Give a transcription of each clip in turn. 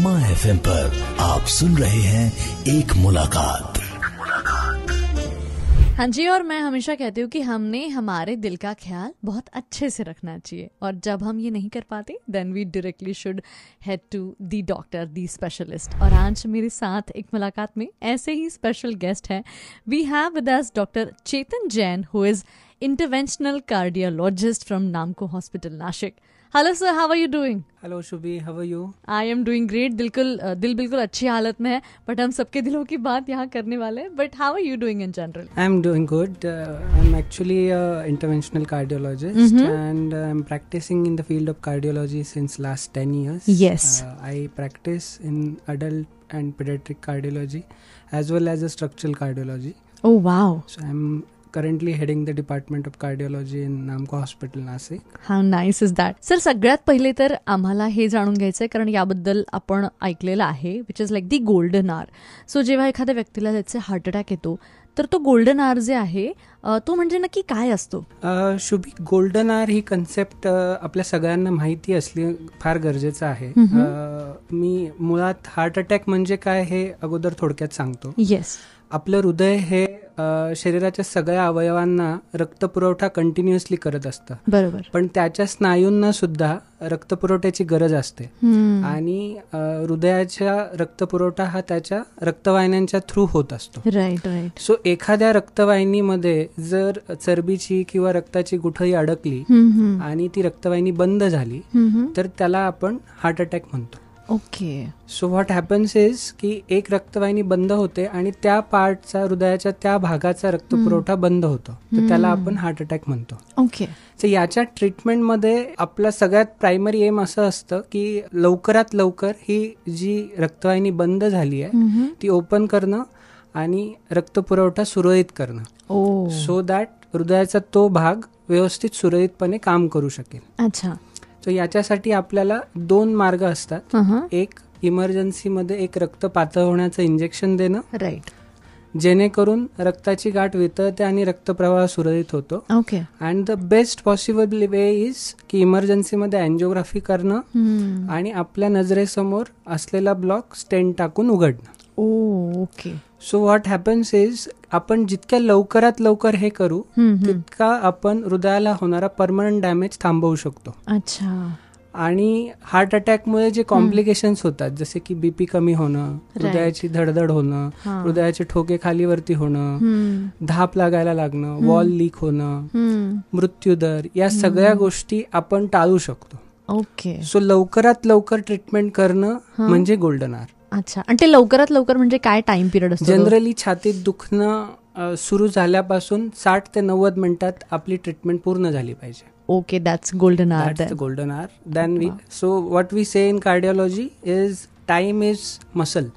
माय FM पर आप सुन रहे हैं एक मुलाकात। हाँ जी, और मैं हमेशा कहती हूँ कि हमने हमारे दिल का ख्याल बहुत अच्छे से रखना चाहिए, और जब हम ये नहीं कर पाते then we directly should head to the doctor, the specialist. और आज मेरे साथ एक मुलाकात में ऐसे ही स्पेशल गेस्ट हैं। We have with us doctor Chetan Jain, who is interventional cardiologist from Namco hospital, Nashik. Hello sir, how are you doing? Hello Shubhi, how are you? I am doing great. दिल बिल्कुल अच्छी हालत में है, बट हम सबके दिलों की बात यहाँ करने वाले हैं। But how are you doing in general? I am doing good. I am actually interventional cardiologist and I'm practicing in the field of cardiology since last 10 years. Yes. I practice in adult and pediatric cardiology as well as a structural cardiology. Oh wow. So I'm currently heading the department of cardiology in Namco Hospital, Nasik. How nice is that? Sir, सगळ्यात पहिले तर आम्हाला हे जाणून घ्यायचंय, कारण याबद्दल आपण ऐकलेलं आहे, which is like the golden hour. So जेव्हा एखाद्या व्यक्तीला त्याचे हार्ट अटॅक येतो, तर तो गोल्डन आवर जे आहे तो म्हणजे नक्की काय असतो? शुभी, गोल्डन आवर ही कन्सेप्ट आपल्या सगळ्यांना माहिती असली फार गरजेचं आहे. मी मुळात हार्ट अटॅक म्हणजे काय हे अगोदर थोडक्यात सांगतो. येस. आपलं हृदय हे शरीराच्या सगळ्या अवयवांना रक्तपुरवठा कंटिन्युअसली करत असतं. बरोबर. पण त्याच्या स्नायूंना सुद्धा रक्तपुरवठ्याची गरज असते, आणि हृदयाच्या रक्तपुरवठा हा त्याच्या रक्तवाहिन्यांच्या थ्रू होत असतो. Right right. सो एखाद्या रक्तवाहिनीमध्ये जर चरबीची किंवा रक्ताची गुठळी अडकली आणि ती रक्तवाहिनी बंद झाली तर त्याला आपण हार्ट अटॅक म्हणतो. Okay. So what happens is की एक रक्तवाहिनी बंद होते आणि त्या पार्टचा, हृदयाच्या त्या भागाचा रक्तपुरवठा बंद होतो, तर त्याला आपण हार्ट अटॅक म्हणतो. ओके. तर याच्या ट्रीटमेंटमध्ये आपला सगळ्यात प्रायमरी एम असं असतं की लवकरात लवकर ही जी रक्तवाहिनी बंद झाली आहे ती ओपन करणं आणि रक्तपुरवठा सुरळीत करणं, सो दॅट हृदयाचा तो भाग व्यवस्थित सुरळीतपणे काम करू शकेल. अच्छा. सो याच्यासाठी आपल्याला 2 मार्ग असतात. एक, इमर्जन्सीमध्ये एक रक्त पातळ होण्याचं इंजेक्शन देणं, राईट, जेणेकरून रक्ताची गाठ वितळते आणि रक्तप्रवाह सुरळीत होतो. Okay. And the best possible way is की इमर्जन्सीमध्ये अँजिओग्राफी करणं आणि आपल्या नजरेसमोर असलेला ब्लॉक स्टेंट टाकून उघडणं. Okay. So what happens is आपण जितक्या लवकरात लवकर हे करू तितका आपण हृदयाला होणारा परमनंट डॅमेज थांबवू शकतो. अच्छा. आणि हार्ट अटॅकमुळे जे कॉम्प्लिकेशन्स होतात, जसे की बीपी कमी होणं, हृदयाची धडधड होणं, हृदयाचे ठोके खालीवरती होणं, धाप लागायला लागणं, वॉल लीक होणं, मृत्यूदर, या सगळ्या गोष्टी आपण टाळू शकतो. ओके. सो लवकरात लवकर ट्रीटमेंट करणं म्हणजे गोल्डन आवर. अच्छा. आणि ते लवकरात लवकर म्हणजे काय टाइम पिरियड असतो? जनरली छातीत दुखणं सुरू झाल्यापासून 60 ते 90 मिनिटात आपली ट्रीटमेंट पूर्ण झाली पाहिजे. Okay, that's golden hour. That's the golden hour. Then so what we say in cardiology is time is muscle.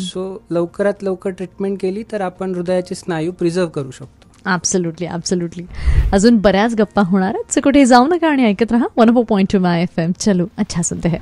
So लवकरात लवकर ट्रीटमेंट केली तर आपण हृदयाचे स्नायू प्रिझर्व करू शकतो. Absolutely, absolutely. अजून बऱ्याच गप्पा होणार आहेत, सो कुठे जाऊ नका आणि ऐकत राहा 104.2 माय एफएम. चलो, अच्छा सुनते हैं.